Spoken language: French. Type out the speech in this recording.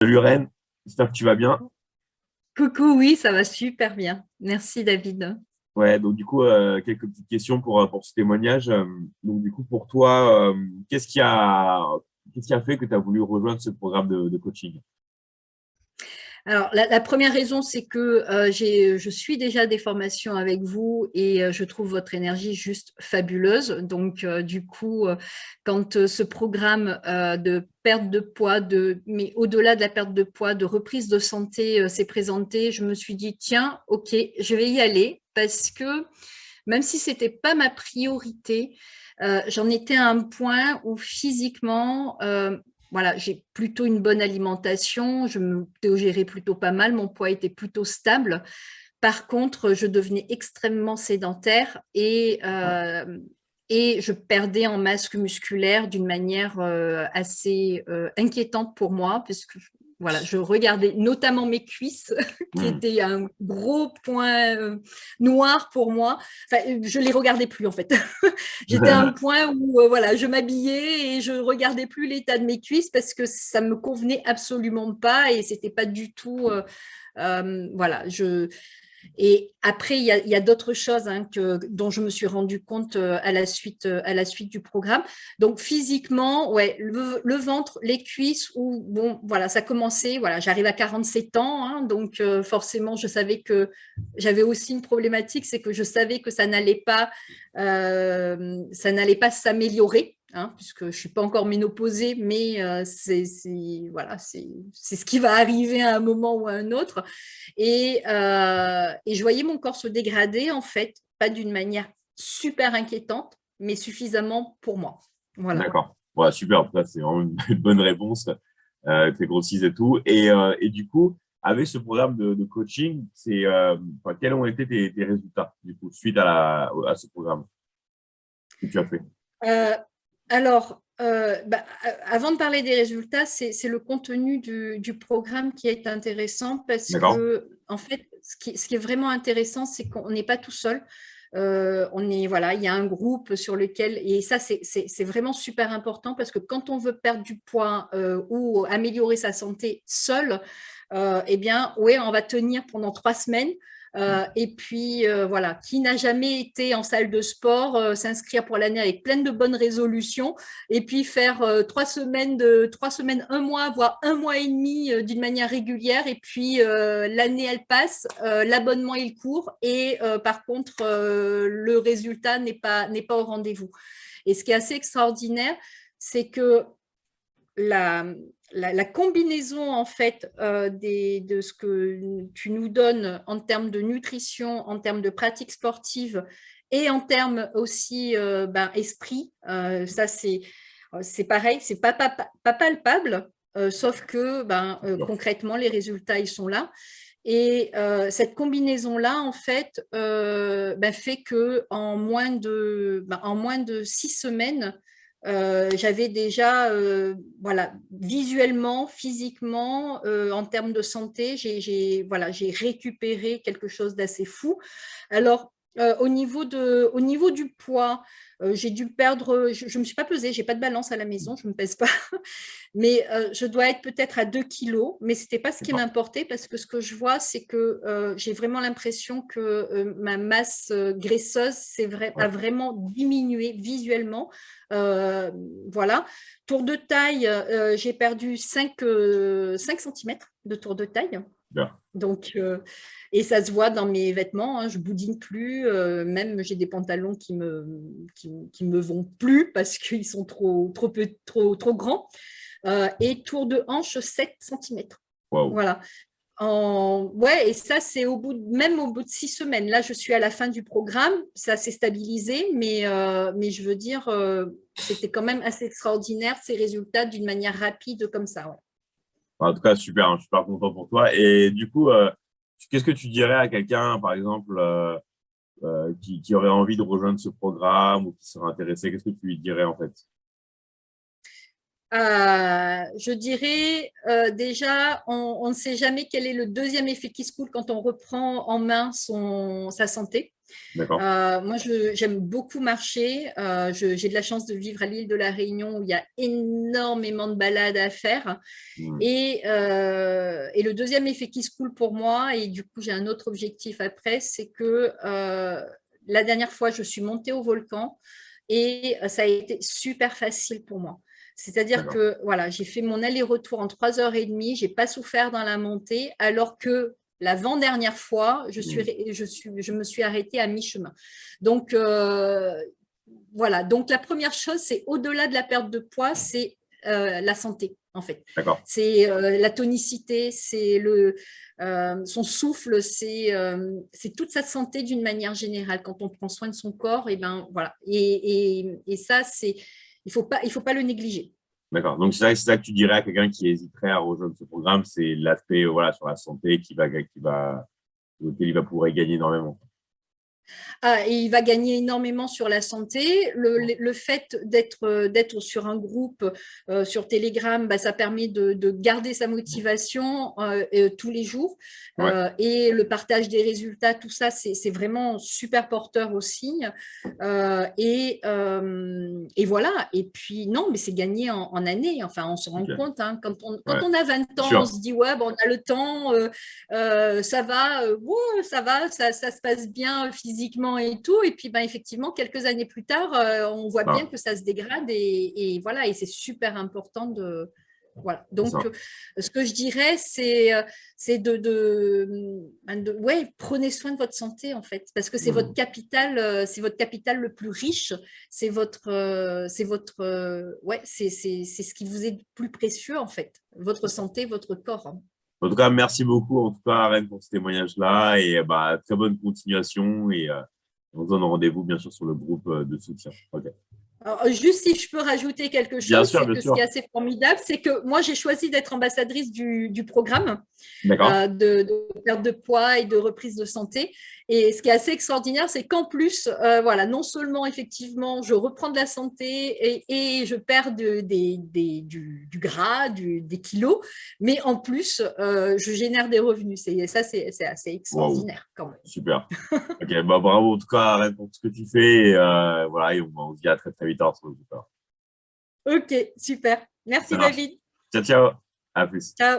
Salut Ren, j'espère que tu vas bien. Coucou, oui, ça va super bien. Merci David. Ouais, donc du coup, quelques petites questions pour ce témoignage. Donc du coup, pour toi, qu'est-ce qui a fait que tu as voulu rejoindre ce programme de coaching? Alors, la première raison, c'est que je suis déjà des formations avec vous et je trouve votre énergie juste fabuleuse. Donc, du coup, quand ce programme de perte de poids, mais au-delà de la perte de poids, de reprise de santé s'est présenté, je me suis dit, tiens, ok, je vais y aller parce que même si c'était pas ma priorité, j'en étais à un point où physiquement, voilà, j'ai plutôt une bonne alimentation, je me gérais plutôt pas mal, mon poids était plutôt stable. Par contre, je devenais extrêmement sédentaire et je perdais en masse musculaire d'une manière assez inquiétante pour moi, puisque voilà, je regardais notamment mes cuisses, qui Hmm. étaient un gros point noir pour moi. Enfin, je les regardais plus en fait. J'étais à un point où voilà, je m'habillais et je regardais plus l'état de mes cuisses parce que ça me convenait absolument pas et c'était pas du tout. Voilà, et après, il y a d'autres choses dont je me suis rendu compte à la suite du programme. Donc, physiquement, ouais, le ventre, les cuisses, où, bon, voilà, ça commençait, voilà, j'arrive à 47 ans, donc forcément, je savais que j'avais aussi une problématique, c'est que je savais que ça n'allait pas s'améliorer. Puisque je ne suis pas encore ménopausée, mais voilà, c'est ce qui va arriver à un moment ou à un autre. Et je voyais mon corps se dégrader, en fait, pas d'une manière super inquiétante, mais suffisamment pour moi. Voilà. D'accord. Ouais, super. En tout cas, c'est vraiment une bonne réponse. T'es grossise et tout. Et du coup, avec ce programme de coaching, enfin, quels ont été tes résultats du coup suite à ce programme que tu as fait? Euh, alors, avant de parler des résultats, c'est le contenu du programme qui est intéressant parce D'accord? que, en fait, ce qui est vraiment intéressant, c'est qu'on n'est pas tout seul. Voilà, il y a un groupe sur lequel, et ça, c'est vraiment super important parce que quand on veut perdre du poids ou améliorer sa santé seul, eh bien, ouais, on va tenir pendant 3 semaines. Et puis voilà, qui n'a jamais été en salle de sport, s'inscrire pour l'année avec plein de bonnes résolutions, et puis faire 3 semaines, un mois, voire un mois et demi d'une manière régulière, et puis l'année elle passe, l'abonnement il court, et par contre le résultat n'est pas au rendez-vous. Et ce qui est assez extraordinaire, c'est que la, la combinaison en fait de ce que tu nous donnes en termes de nutrition, en termes de pratiques sportives et en termes aussi esprit, ça c'est pareil, c'est pas palpable, sauf que Bien sûr. concrètement les résultats ils sont là. Et cette combinaison-là, en fait, fait que en moins de 6 semaines, j'avais déjà, voilà, visuellement, physiquement, en termes de santé, voilà, j'ai récupéré quelque chose d'assez fou. Alors, au niveau du poids, j'ai dû perdre, je ne me suis pas pesée, j'ai pas de balance à la maison, je ne me pèse pas, mais je dois être peut-être à 2 kilos, mais ce n'était pas ce qui D'accord. m'importait parce que ce que je vois, c'est que j'ai vraiment l'impression que ma masse graisseuse a Ouais. vraiment diminué visuellement. Euh, voilà. Tour de taille, j'ai perdu 5 centimètres de tour de taille. Bien. Donc, et ça se voit dans mes vêtements, je boudine plus, même j'ai des pantalons qui me vont plus parce qu'ils sont trop grands. Et tour de hanche 7 centimètres. Waouh. Voilà. Ouais, et ça, c'est même au bout de 6 semaines. Là, je suis à la fin du programme, ça s'est stabilisé, mais je veux dire, c'était quand même assez extraordinaire ces résultats d'une manière rapide comme ça. Ouais. En tout cas, super, hein, je suis super content pour toi. Et du coup, qu'est-ce que tu dirais à quelqu'un, par exemple, qui aurait envie de rejoindre ce programme ou qui serait intéressé? Qu'est-ce que tu lui dirais en fait? Je dirais déjà, on ne sait jamais quel est le deuxième effet qui se coule quand on reprend en main sa santé. D'accord. Moi, j'aime beaucoup marcher. J'ai de la chance de vivre à l'île de la Réunion où il y a énormément de balades à faire. Hmm. Et le deuxième effet qui se coule pour moi, et du coup, j'ai un autre objectif après, c'est que la dernière fois, je suis montée au volcan et ça a été super facile pour moi. C'est-à-dire D'accord. que voilà, j'ai fait mon aller-retour en 3h30, j'ai pas souffert dans la montée, alors que l'avant-dernière fois, Hmm. je me suis arrêtée à mi-chemin. Donc, voilà. Donc, la première chose, c'est au-delà de la perte de poids, c'est la santé, en fait. D'accord. C'est la tonicité, c'est son souffle, c'est toute sa santé d'une manière générale. Quand on prend soin de son corps, et ben voilà. Et ça, il faut pas le négliger. D'accord. Donc, c'est ça que tu dirais à quelqu'un qui hésiterait à rejoindre ce programme, c'est l'aspect voilà, sur la santé auquel il va pouvoir y gagner énormément. Ah, et il va gagner énormément sur la santé. Le fait d'être sur un groupe sur Telegram, bah, ça permet de garder sa motivation tous les jours. Ouais, Et le partage des résultats, tout ça, c'est vraiment super porteur aussi. Et voilà. Et puis, non, mais c'est gagné en années. Enfin, on se rend ok. compte, hein, quand Ouais, on a 20 c'est ans, on sûr. se dit, ouais, bon, on a le temps, ça va, ça va, ça se passe bien physiquement et tout. Et puis, ben, effectivement, quelques années plus tard, on voit bien Ah, que ça se dégrade et voilà, et c'est super important de. Voilà. c'est Donc, ça. ce que je dirais, c'est ouais, prenez soin de votre santé en fait, parce que Hmm. c'est votre capital le plus riche, ouais, c'est ce qui vous est le plus précieux en fait, votre C'est ça. santé, votre corps, hein. En tout cas, merci beaucoup en tout cas, Arène, pour ce témoignage-là et bah, très bonne continuation et on se donne rendez-vous bien sûr sur le groupe de soutien. Ok. Alors, juste si je peux rajouter quelque Bien chose, sûr, c'est bien que ce qui est sûr. assez formidable, c'est que moi, j'ai choisi d'être ambassadrice du programme D'accord. de perte de poids et de reprise de santé. Et ce qui est assez extraordinaire, c'est qu'en plus, voilà, non seulement effectivement, je reprends de la santé et je perds du gras, des kilos, mais en plus, je génère des revenus. Ça, c'est assez Waouh. extraordinaire quand même. Super. Ok, bah bravo en tout cas, Arène, pour tout ce que tu fais et voilà, et on se dit à très très vite. Alors, sur le groupe. Ok, super. Ça Merci marche. David. Ciao, ciao. À plus. Ciao.